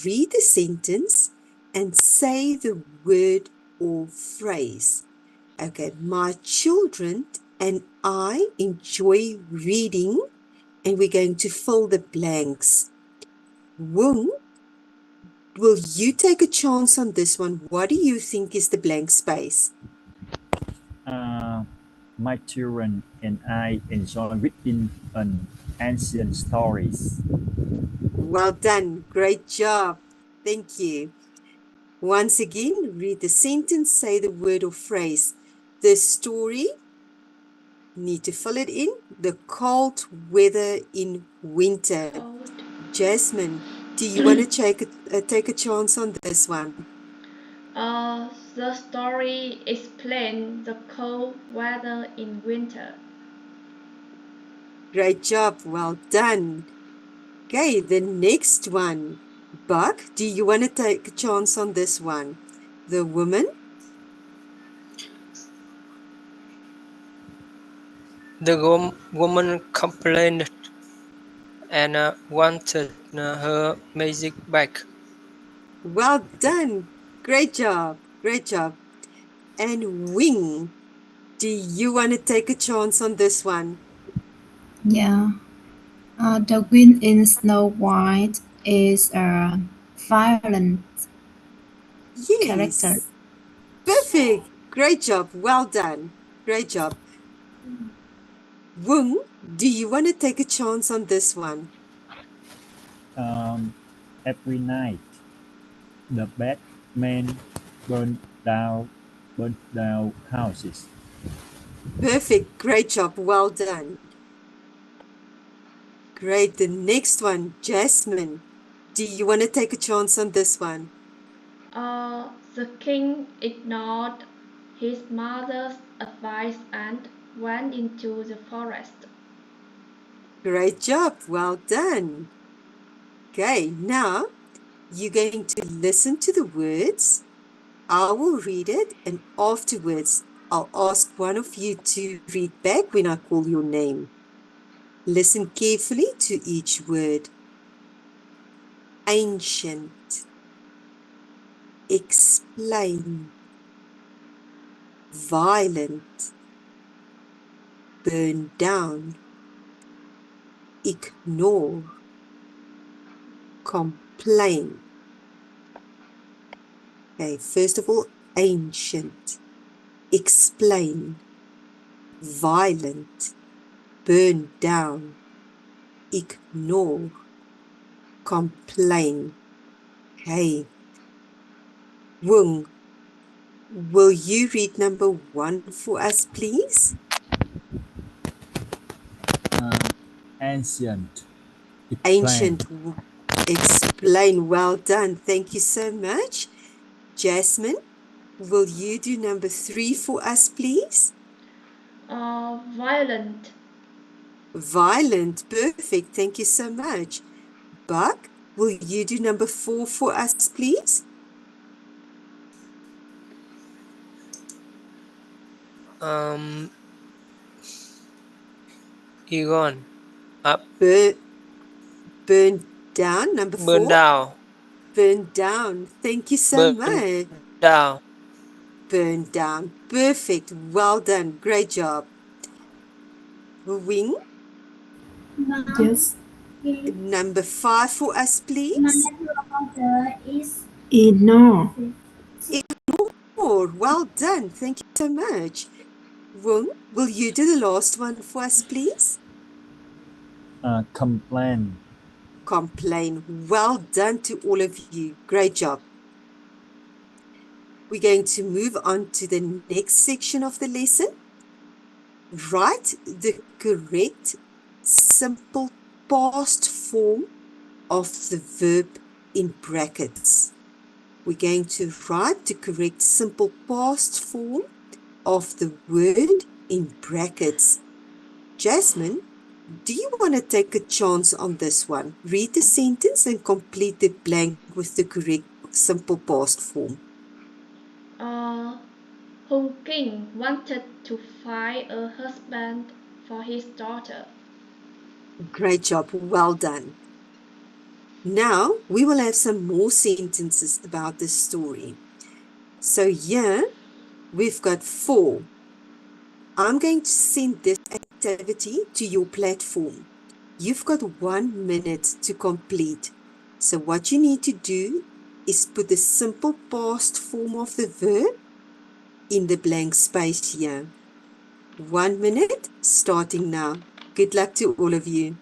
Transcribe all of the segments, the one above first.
read the sentence and say the word or phrase. Okay, my children and I enjoy reading, and we're going to fill the blanks. Wung, will you take a chance on this one? What do you think is the blank space? My children and I enjoy reading an ancient stories. Well done. Great job. Thank you. Once again, read the sentence, say the word or phrase. The story, need to fill it in. The cold weather in winter. Jasmine, do you want to take a chance on this one? The story explains the cold weather in winter. Great job. Well done. Okay, the next one. Buck, do you want to take a chance on this one? The woman. The woman complained and wanted her magic back. Well done. Great job. Great job. And Wing, do you want to take a chance on this one? Yeah. The wind in Snow White is a violent character. Yes. Perfect. Great job. Well done. Great job. Wing, do you want to take a chance on this one? Every night, the Batman burned down houses. Perfect. Great job. Well done. Great. The next one, Jasmine. Do you want to take a chance on this one? The king ignored his mother's advice and went into the forest. Great job. Well done. Okay, now you're going to listen to the words. I will read it, and afterwards, I'll ask one of you to read back when I call your name. Listen carefully to each word. Ancient. Explain. Violent. Burn down. Ignore. Complain. Okay, first of all, ancient. Explain. Violent. Burn down. Ignore. Complain. Okay. Wung, will you read number 1 for us, please? Ancient. Ancient. Explain. Well done. Thank you so much. Jasmine, will you do number 3 for us, please? Violent. Violent. Perfect. Thank you so much. Buck, will you do number 4 for us, please? Egon. Burn down. Number 4. Burn down. Burn down. Thank you so Burn much. down. Burn down. Perfect. Well done. Great job. Wing, Yes. number 5 for us, please. Ignore. Ignore. Well done. Thank you so much. Wing, will you do the last one for us, please? Complain. Complain. Well done to all of you. Great job. We're going to move on to the next section of the lesson. Write the correct simple past form of the verb in brackets. We're going to write the correct simple past form of the word in brackets. Jasmine, do you want to take a chance on this one? Read the sentence and complete the blank with the correct simple past form. Hung King wanted to find a husband for his daughter. Great job. Well done. Now we will have some more sentences about this story. So here we've got 4. I'm going to send this activity to your platform. You've got 1 minute to complete. So what you need to do is put the simple past form of the verb in the blank space here. 1 minute starting now. Good luck to all of you.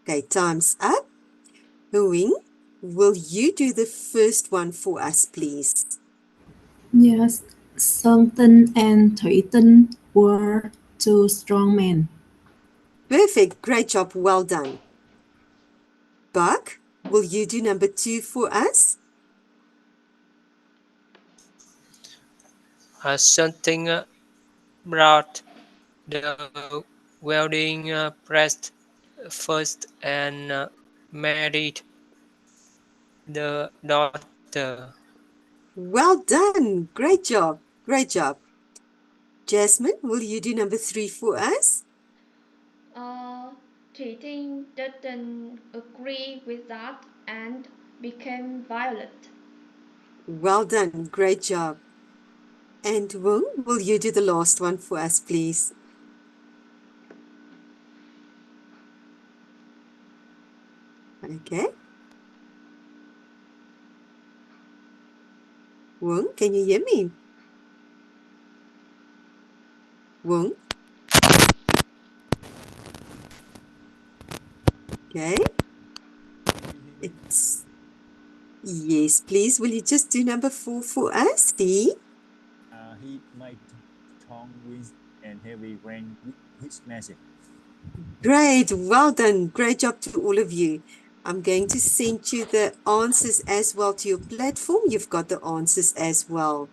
Okay, time's up. Huing, will you do the first one for us, please? Yes, Sơn Tinh and Thủy Tinh were 2 strong men. Perfect. Great job. Well done. Buck, will you do number 2 for us? Something brought the wedding pressed first and married the daughter. Well done. Great job. Great job. Jasmine, will you do number 3 for us? Thủy Tinh didn't agree with that and became violent. Well done. Great job. And Wung, will you do the last one for us, please? Okay. Wung, can you hear me? Wung? Okay. It's... Yes, please. Will you just do number 4 for us? He made strong winds and heavy rain with his message. Great. Well done. Great job to all of you. I'm going to send you the answers as well to your platform. You've got the answers as well.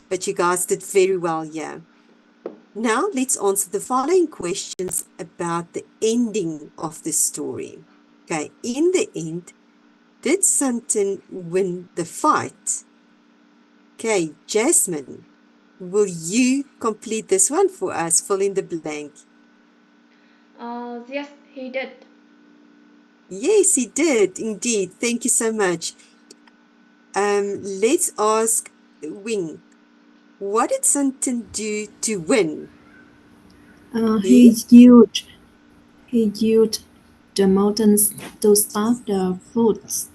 But you guys did very well here. Now let's answer the following questions about the ending of the story. Okay, in the end, did Sun Tin win the fight? Okay, Jasmine, will you complete this one for us? Fill in the blank. Yes, he did. Yes, he did, indeed. Thank you so much. Let's ask Wing. What did Sun Tin do to win? He used the mountains to stop the floods.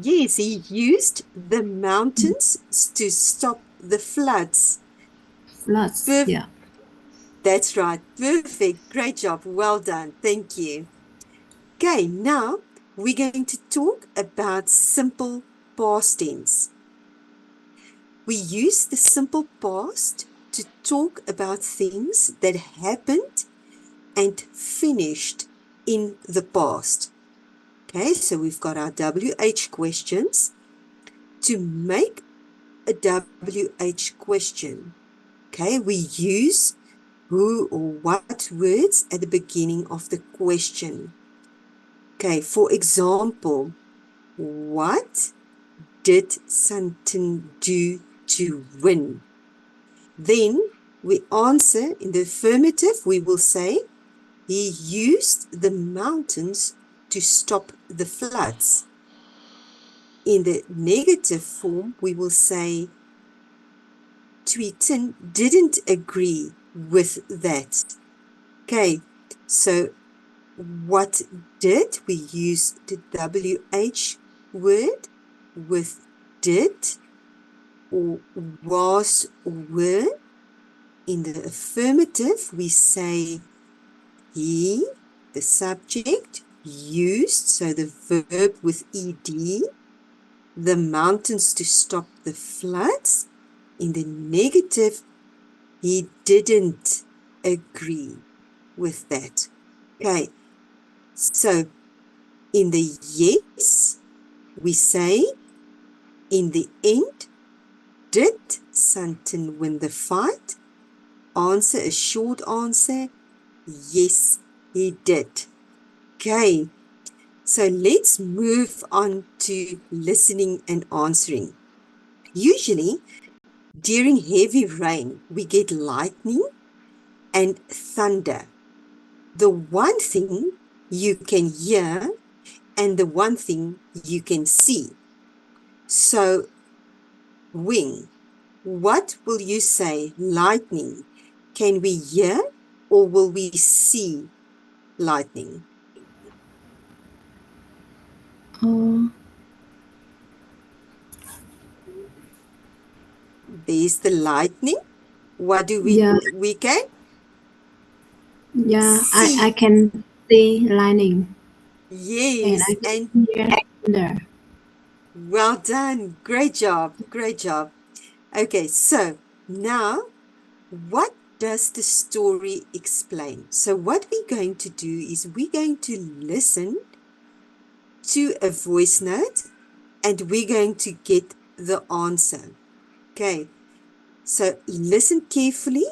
Yes, he used the mountains to stop the floods. Yeah. That's right. Perfect. Great job. Well done. Thank you. Okay, now we're going to talk about simple past tense. We use the simple past to talk about things that happened and finished in the past. Okay, so we've got our WH questions. To make a WH question, okay, we use who or what words at the beginning of the question. Okay, for example, what did Sun Tin do to win? Then we answer in the affirmative, we will say, he used the mountains to stop the floods. In the negative form, we will say Tweeton didn't agree with that. Okay, so what did? We use the WH word with did or was or were. In the affirmative, we say he, the subject, used, so the verb with ed, the mountains to stop the floods. In the negative, he didn't agree with that. Okay, so in the yes, we say, in the end, did Santon win the fight? Answer, a short answer, yes, he did. Okay, so let's move on to listening and answering. Usually, during heavy rain, we get lightning and thunder. The one thing you can hear and the one thing you can see. So, Wing, what will you say? Lightning. Can we hear or will we see lightning? There's the lightning. What do we can? Yeah, See. I can see lightning. Yes, And I can hear thunder. Well done. Great job. Great job. Okay, so now what does the story explain? So what we're going to do is we're going to listen to a voice note and we're going to get the answer. Okay, so listen carefully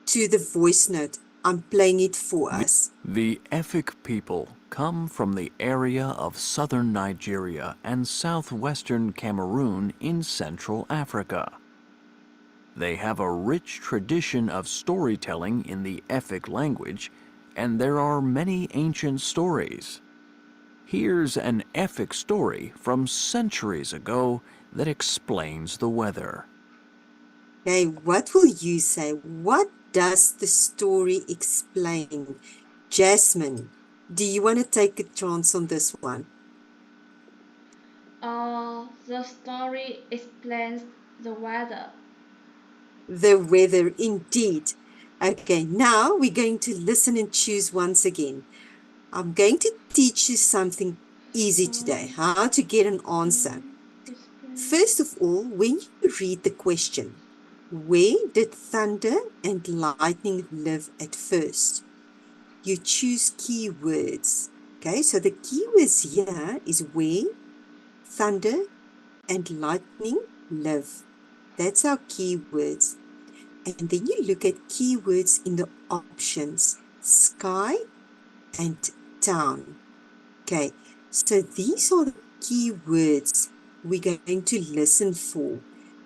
to the voice note. I'm playing it for us. The Efik people come from the area of southern Nigeria and southwestern Cameroon in Central Africa. They have a rich tradition of storytelling in the Efik language, and there are many ancient stories. Here's an Efik story from centuries ago that explains the weather. Okay, what will you say? What does the story explain? Jasmine, do you want to take a chance on this one? The story explains the weather. The weather, indeed. Okay, now we're going to listen and choose once again. I'm going to teach you something easy today, how to get an answer. First of all, when you read the question, where did thunder and lightning live at first? You choose keywords. Okay, so the keywords here is where, thunder, and lightning live. That's our keywords. And then you look at keywords in the options, sky and town. Okay, so these are the keywords we're going to listen for.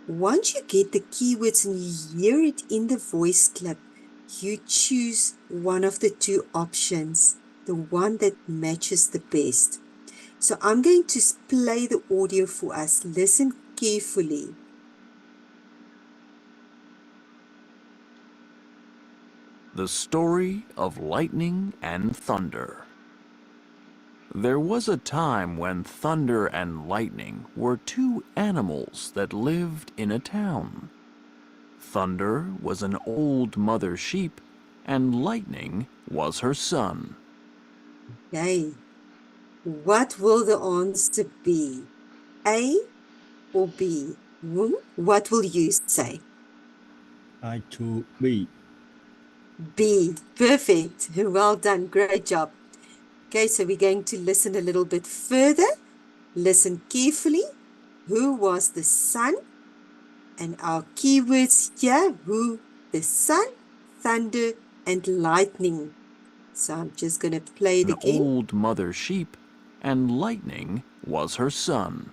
Once you get the keywords and you hear it in the voice clip, you choose one of the two options, the one that matches the best. So I'm going to play the audio for us. Listen carefully. The story of lightning and thunder. There was a time when thunder and lightning were two animals that lived in a town. Thunder was an old mother sheep, and lightning was her son. Okay, what will the answer be? A or B? What will you say? I to B. B, perfect. Well done, great job. Okay, so we're going to listen a little bit further. Listen carefully. Who was the sun? And our keywords here, who, the sun, thunder, and lightning. So I'm just going to play it An again. old mother sheep, and lightning was her son.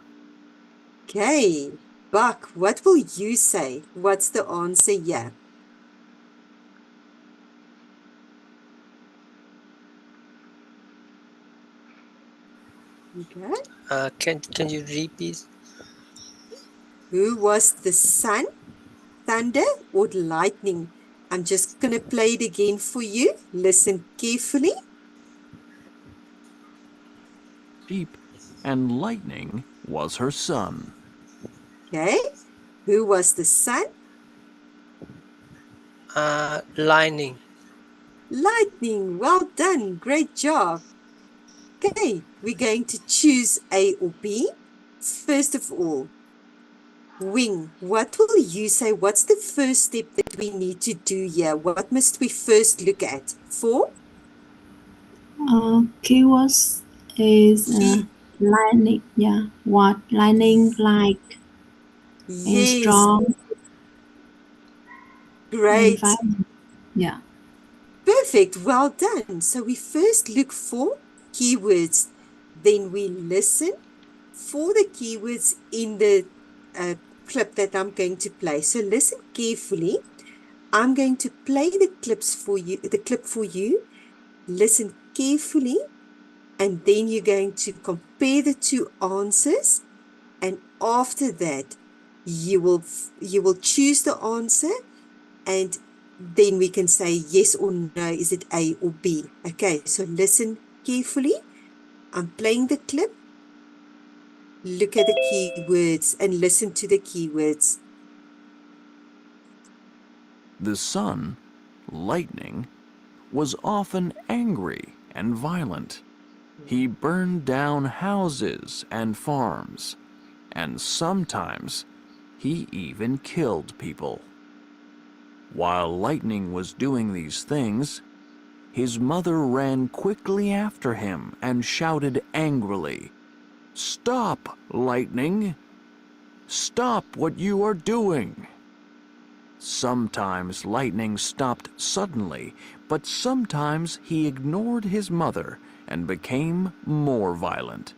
Okay, Buck, what will you say? What's the answer here? Okay. Can you repeat? Who was the sun, thunder, or lightning? I'm just going to play it again for you. Listen carefully. Sheep, and lightning was her son. Okay. Who was the sun? Lightning. Lightning. Well done. Great job. Okay. We're going to choose A or B. First of all, Wing, what will you say? What's the first step that we need to do here? What must we first look at? For Keywords is key. lightning. Yeah, what lightning like and Yes, strong and great. violent. Yeah. Perfect. Well done. So we first look for keywords, then we listen for the keywords in the clip that I'm going to play. So listen carefully. I'm going to play the clip for you. Listen carefully, and then you're going to compare the two answers, and after that you will choose the answer, and then we can say yes or no, is it A or B. Okay, so listen carefully. I'm playing the clip. Look at the keywords and listen to the keywords. The sun, lightning, was often angry and violent. He burned down houses and farms, and sometimes he even killed people. While lightning was doing these things, his mother ran quickly after him and shouted angrily, "Stop, lightning! Stop what you are doing!" Sometimes lightning stopped suddenly, but sometimes he ignored his mother and became more violent.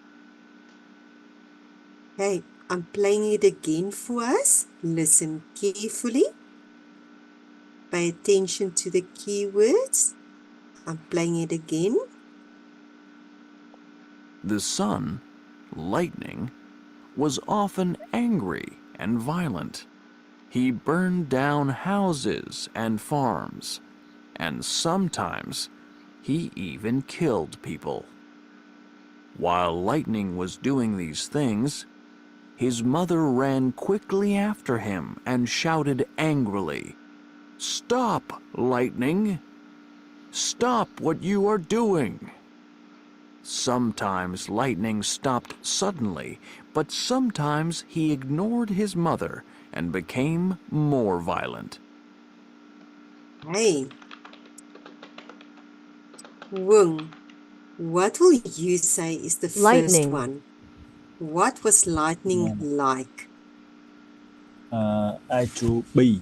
Okay, I'm playing it again for us. Listen carefully. Pay attention to the keywords. I'm playing it again. The sun, lightning, was often angry and violent. He burned down houses and farms, and sometimes he even killed people. While lightning was doing these things, his mother ran quickly after him and shouted angrily, "Stop, lightning! Stop what you are doing!" Sometimes lightning stopped suddenly, but sometimes he ignored his mother and became more violent. Hey, Wung, what will you say is the first Lightning. one? What was lightning like? I choose B.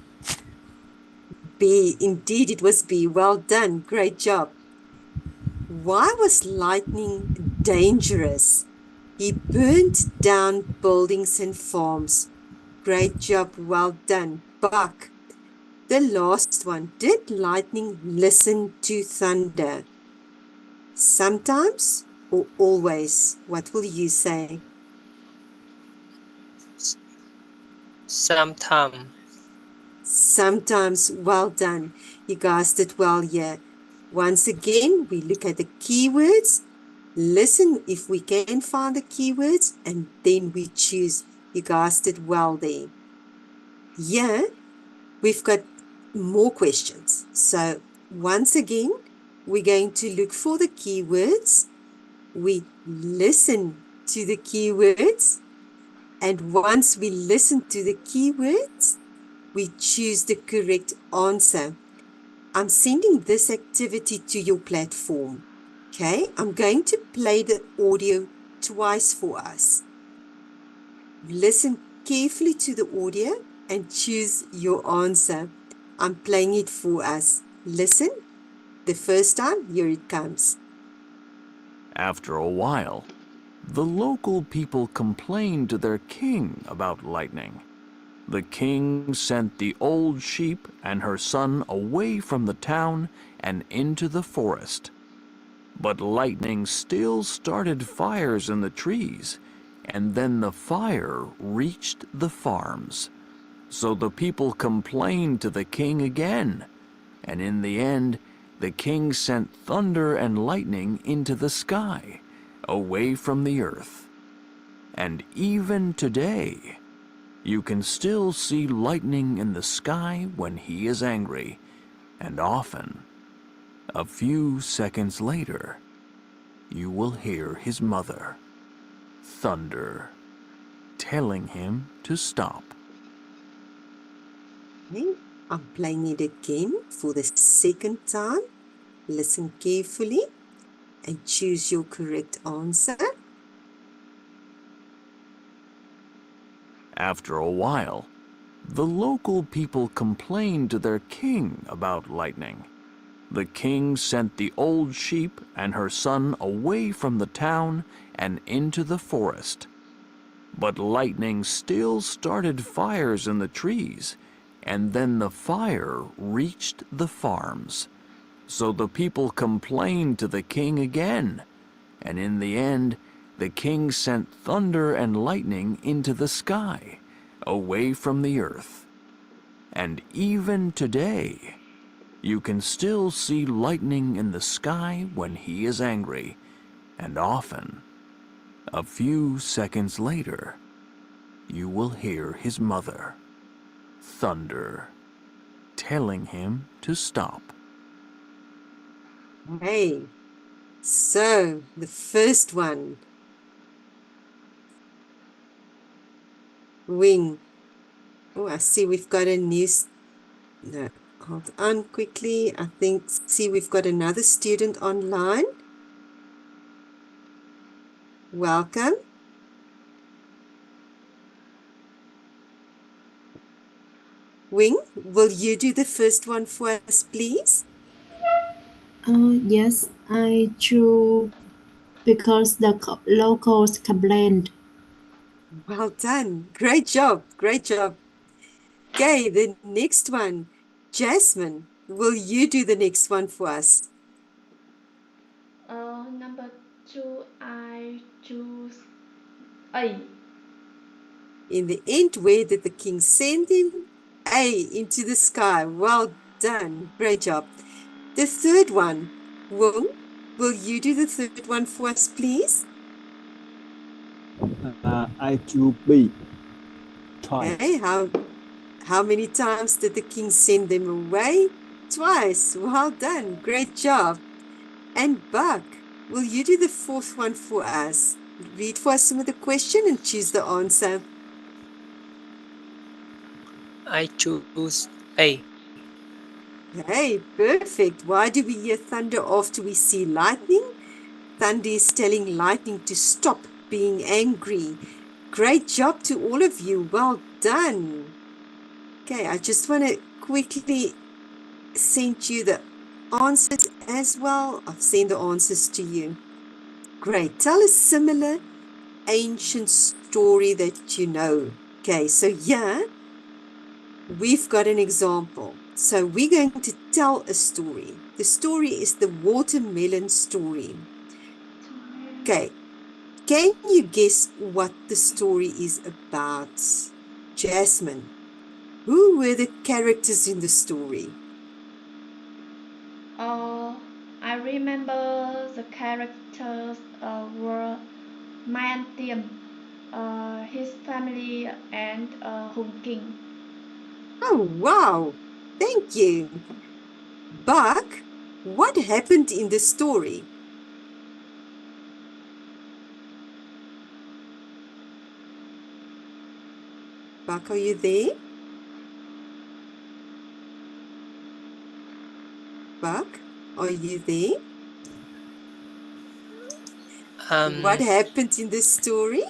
B. Indeed, it was B. Well done. Great job. Why was lightning dangerous? He burnt down buildings and farms. Great job. Well done. Buck. The last one. Did lightning listen to thunder? Sometimes or always? What will you say? Sometime. Sometimes. Well done. You guys did well here. Once again, we look at the keywords, listen if we can find the keywords, and then we choose. You guys did well there. Here, we've got more questions. So once again, we're going to look for the keywords. We listen to the keywords. And once we listen to the keywords, we choose the correct answer. I'm sending this activity to your platform. Okay, I'm going to play the audio twice for us. Listen carefully to the audio and choose your answer. I'm playing it for us. Listen. The first time, here it comes. After a while, the local people complained to their king about lightning. The king sent the old sheep and her son away from the town and into the forest. But lightning still started fires in the trees, and then the fire reached the farms. So the people complained to the king again, and in the end, the king sent thunder and lightning into the sky, away from the earth. And even today, you can still see lightning in the sky when he is angry, and often, a few seconds later, you will hear his mother, Thunder, telling him to stop. Okay, I'm playing it again for the second time. Listen carefully and choose your correct answer. After a while, the local people complained to their king about lightning. The king sent the old sheep and her son away from the town and into the forest. But lightning still started fires in the trees, and then the fire reached the farms. So the people complained to the king again, and in the end, the king sent thunder and lightning into the sky, away from the earth. And even today, you can still see lightning in the sky when he is angry, and often, a few seconds later, you will hear his mother, Thunder, telling him to stop. Hey, so the first one, wing. Oh, I see we've got a new, no, hold on quickly. I think, see we've got another student online. Welcome. Wing, will you do the first one for us, please? Yes, I choose because the locals complained. Well done. Great job. Great job. Okay, the next one. Jasmine, will you do the next one for us? Number 2, I choose A. In the end, where did the king send him? A, into the sky. Well done. Great job. The third one. Wong, will you do the third one for us, please? I choose B. Twice. Hey, how many times did the king send them away? Twice. Well done. Great job. And Buck, will you do the fourth one for us? Read for us some of the question and choose the answer. I choose A. Hey, perfect. Why do we hear thunder after we see lightning? Thunder is telling lightning to stop being angry. Great job to all of you. Well done. Okay, I just want to quickly send you the answers as well. I've sent the answers to you. Great. Tell a similar ancient story that you know. Okay, so here we've got an example. So we're going to tell a story. The story is the watermelon story. Okay, can you guess what the story is about? Jasmine, who were the characters in the story? I remember the characters were Man Tiêm, his family, and Hùng King. Oh, wow. Thank you. Buck, what happened in the story? Buck, are you there? Buck, are you there? What happened in the story?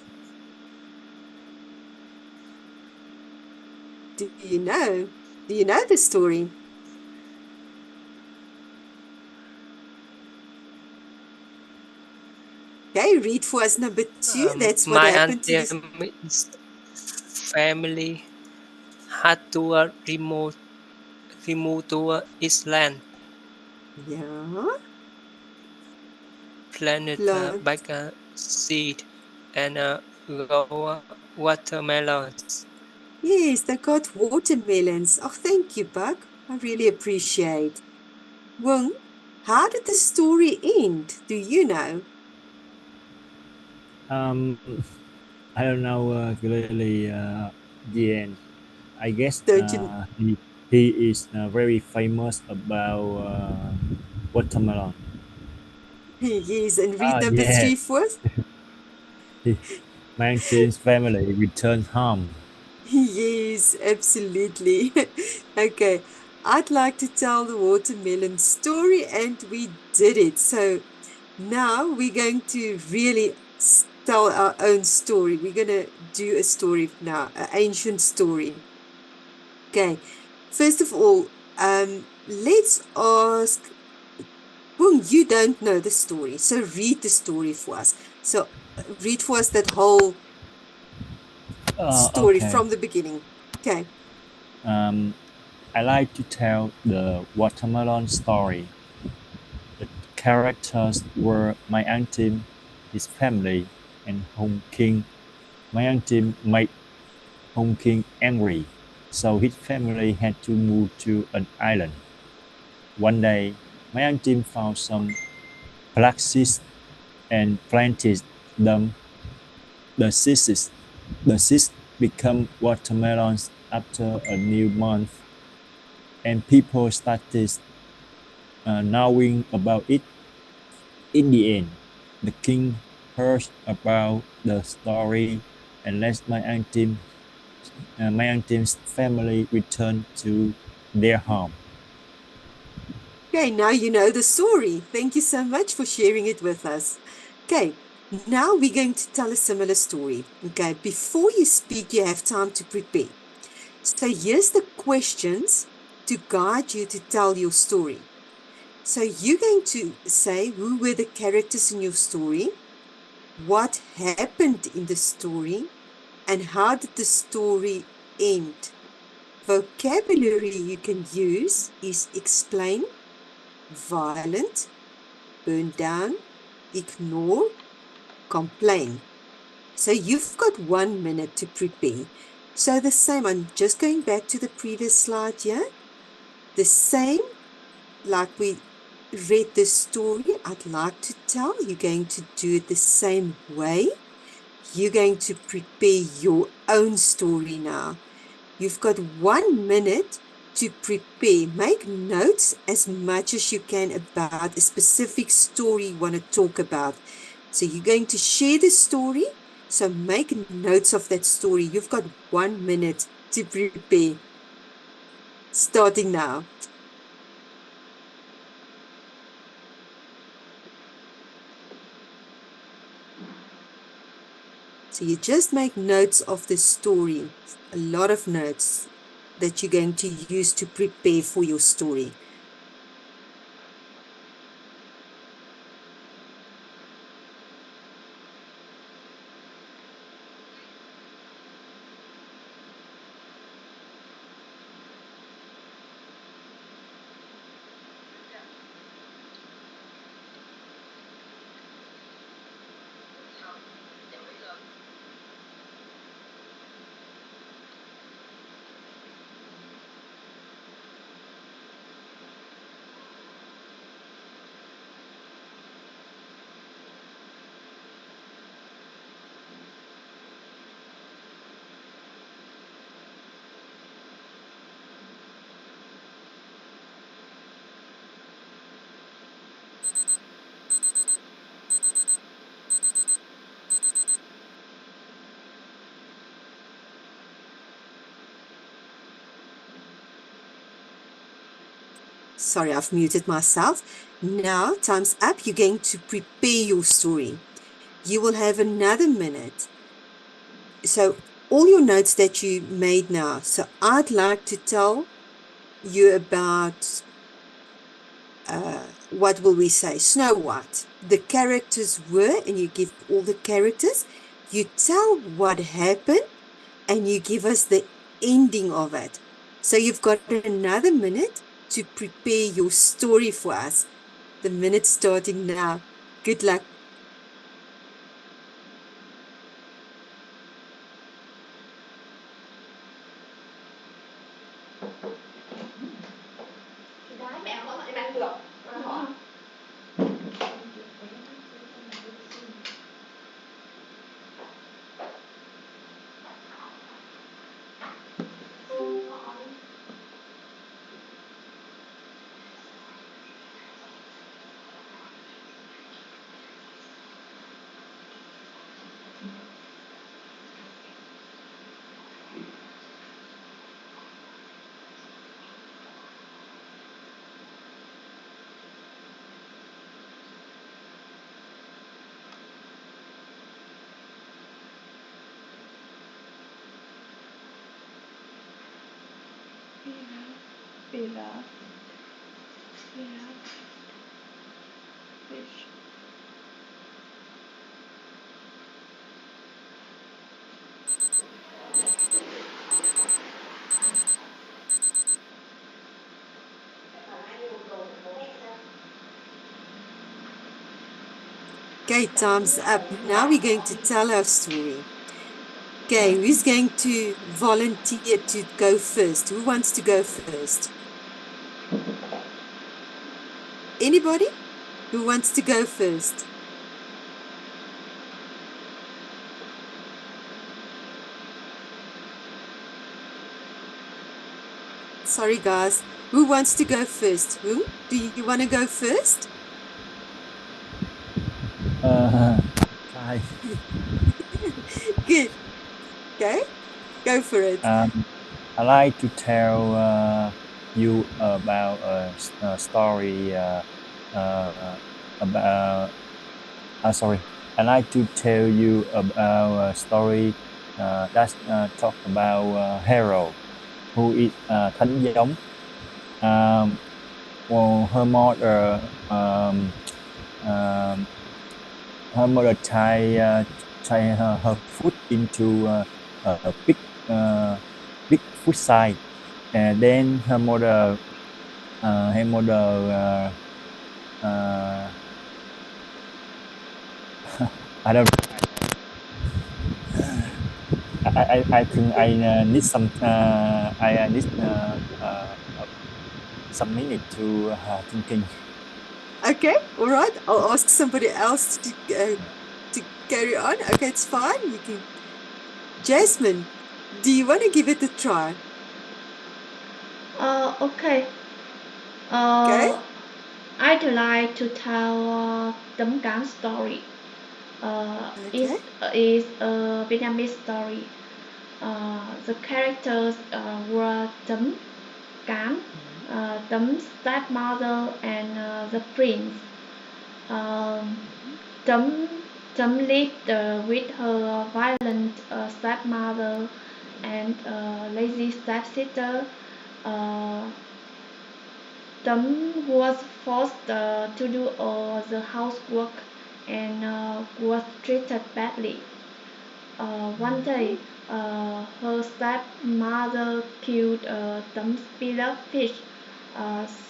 Do you know? Do you know the story? Okay, read for us number 2. That's what My happened to this. aunt's family had to remove to Island. Yeah. planted Plant. back a seed and grow watermelons. Yes, they got watermelons. Oh, thank you, Buck. I really appreciate. Wung, how did the story end? Do you know? Um, I don't know clearly the end. I guess Don't you? he is very famous about watermelon. Yes, and read number Yes, three for us. he, Mountain's family returns home. Yes, absolutely. Okay, I'd like to tell the watermelon story, and we did it. So now we're going to really tell our own story. We're going to do a story now, an ancient story. Okay, first of all, let's ask. Boom, you don't know the story, so read the story for us. So read for us that whole story Okay. from the beginning. Okay. Um, I like to tell the watermelon story. The characters were my auntie, his family, and Home King. My auntie made Home King angry, so his family had to move to an island. One day, my auntie found some flax and planted them. The seeds, the seeds become watermelons after a new month, and people started knowing about it. In the end, the king heard about the story and let my auntie's family return to their home. Okay, now you know the story. Thank you so much for sharing it with us. Okay, now we're going to tell a similar story. Okay, before you speak, you have time to prepare. So here's the questions to guide you to tell your story. So you're going to say who were the characters in your story, what happened in the story, and how did the story end. Vocabulary you can use is explain, violent, burn down, ignore, complain. So you've got 1 minute to prepare. So the same, I'm just going back to the previous slide here. The same, like we read the story, I'd like to tell, you're going to do it the same way. You're going to prepare your own story now. You've got 1 minute to prepare. Make notes as much as you can about a specific story you want to talk about. So you're going to share the story. So make notes of that story. You've got 1 minute to prepare. Starting now. So you just make notes of the story. A lot of notes that you're going to use to prepare for your story. Sorry, I've muted myself. Now, time's up. You're going to prepare your story. You will have another minute. So, all your notes that you made now. So, I'd like to tell you about, what will we say? Snow White. The characters were, and you give all the characters. You tell what happened, and you give us the ending of it. So, you've got another minute to prepare your story for us. The minute starting now. Good luck. Fish. Okay, time's up. Now we're going to tell our story. Okay, who's going to volunteer to go first? Who wants to go first? Anybody who wants to go first? Sorry, guys. Who wants to go first? Who? Do you want to go first? Try. Good. Okay, go for it. I like to tell you about a story about. Sorry. I like to tell you about a story that talk about hero who is thánh giống. Well, her mother tie her foot into a big foot side, and then her mother I don't. I think I need some. I need some minute to thinking. Okay, all right. I'll ask somebody else to carry on. Okay, it's fine. You can. Jasmine, do you want to give it a try? Okay. Okay. I'd like to tell Tấm Cán story. It Okay. is a Vietnamese story. The characters were Tấm Cán, Tấm stepmother, and the prince. Tấm lived with her violent stepmother and lazy stepsister. Tấm was forced to do all the housework and was treated badly. One day, her stepmother killed Tấm beloved fish.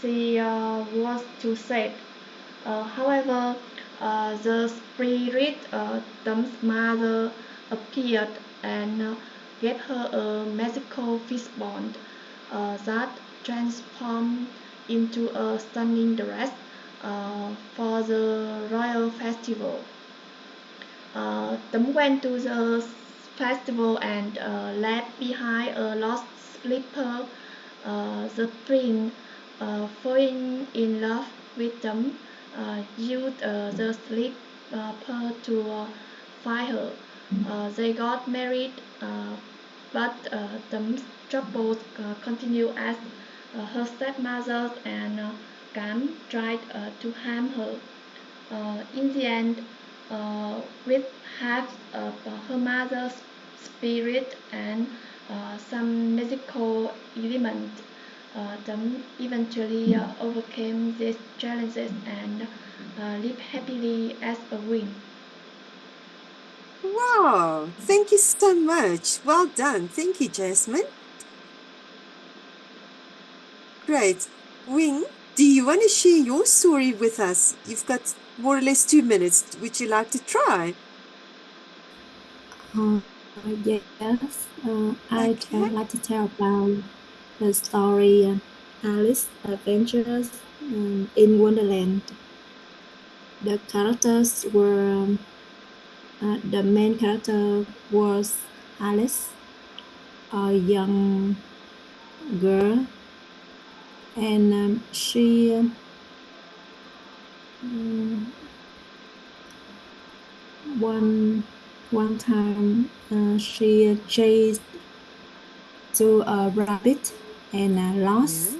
She was too sad. However, the spirit Tấm mother appeared and gave her a magical fish bond that transformed into a stunning dress for the royal festival. Tấm went to the festival and left behind a lost slipper. The prince, falling in love with Tấm, used the slipper to find her. They got married, but Tấm troubles continued as her stepmother and Cán tried to harm her. In the end, with half of her mother's spirit and some magical element, Tấm eventually overcame these challenges and lived happily as a queen. Wow, thank you so much. Well done. Thank you, Jasmine. Great. Wing, do you want to share your story with us? You've got more or less 2 minutes. Would you like to try? Yes, I Okay. like to tell about the story Alice Adventures in Wonderland. The characters were the main character was Alice, a young girl, and she one time she chased to a rabbit and lost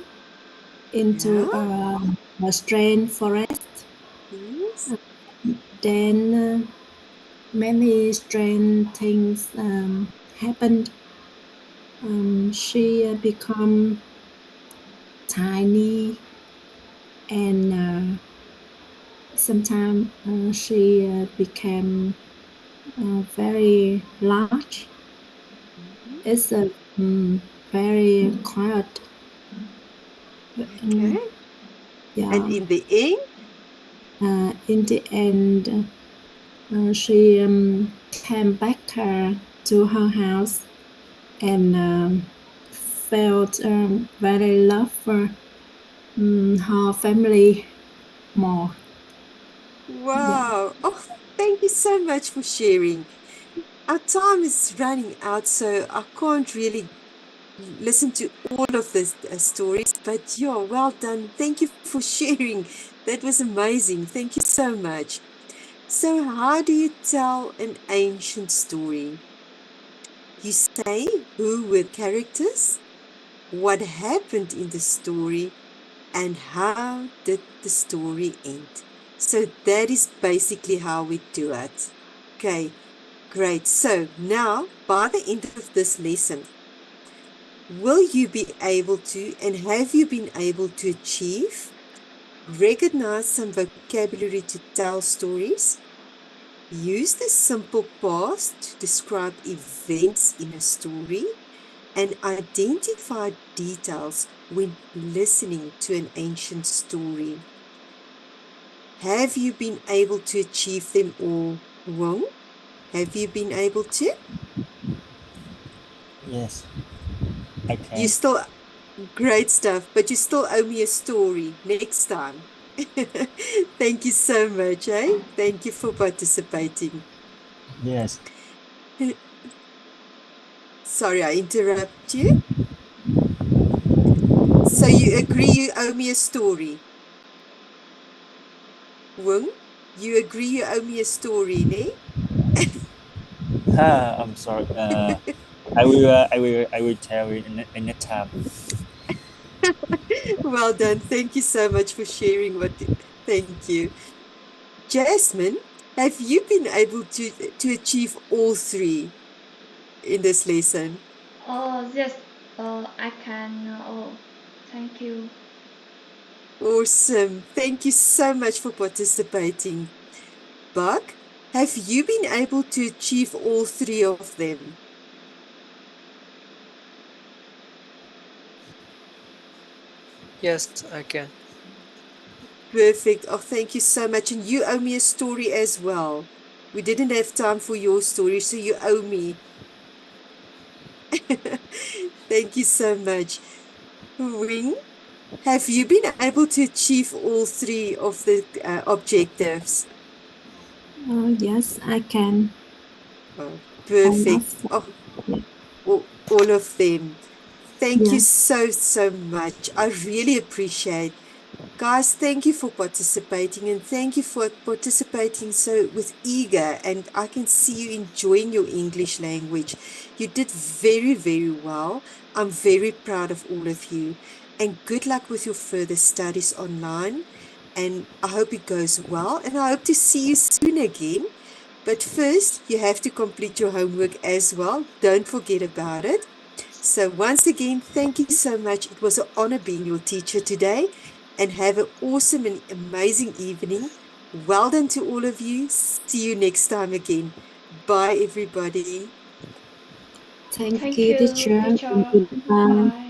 into Yeah. a strange forest. Yes. Then many strange things happened. She become tiny, and sometimes she became very large. Mhm. It's very quiet. Okay. Yeah. And in the end, In the end, she came back to her house and felt very love for her family more. Yeah. wow. Oh, thank you so much for sharing. Our time is running out, so I can't really listen to all of the stories, but yeah, well done. Thank you for sharing. That was amazing. Thank you so much. So, how do you tell an ancient story? You say who were the characters, what happened in the story, and how did the story end. So that is basically how we do it. Okay, great. So now, by the end of this lesson, will you be able to, and have you been able to achieve, recognize some vocabulary to tell stories, use the simple past to describe events in a story, and identify details when listening to an ancient story? Have you been able to achieve them all, Wong? Have you been able to? Yes, I You can. still, great stuff, but you still owe me a story next time. Thank you so much, eh? Thank you for participating. Yes. Sorry, I interrupt you. So you agree you owe me a story? Wong, you agree you owe me a story, ne? I'm sorry. I will tell you in the time. Well done. Thank you so much for sharing thank you. Jasmine, have you been able to achieve all three in this lesson? Oh, yes, I can. Oh, thank you. Awesome. Thank you so much for participating. Buck, have you been able to achieve all three of them? Yes, I can. Perfect. Oh, thank you so much. And you owe me a story as well. We didn't have time for your story, so you owe me. Thank you so much. Wing, have you been able to achieve all three of the objectives? Yes, I can. Oh, All perfect. of Oh, them. all of them. Thank you Yes. so much. I really appreciate. Guys, thank you for participating, and thank you for participating so with eager, and I can see you enjoying your English language. You did very well. I'm very proud of all of you, and good luck with your further studies online, and I hope it goes well, and I hope to see you soon again. But first, you have to complete your homework as well. Don't forget about it. So once again, thank you so much. It was an honor being your teacher today, and have an awesome and amazing evening. Well done to all of you. See you next time again. Bye, everybody. Thank Thank you, you, teacher. teacher. Goodbye. Bye.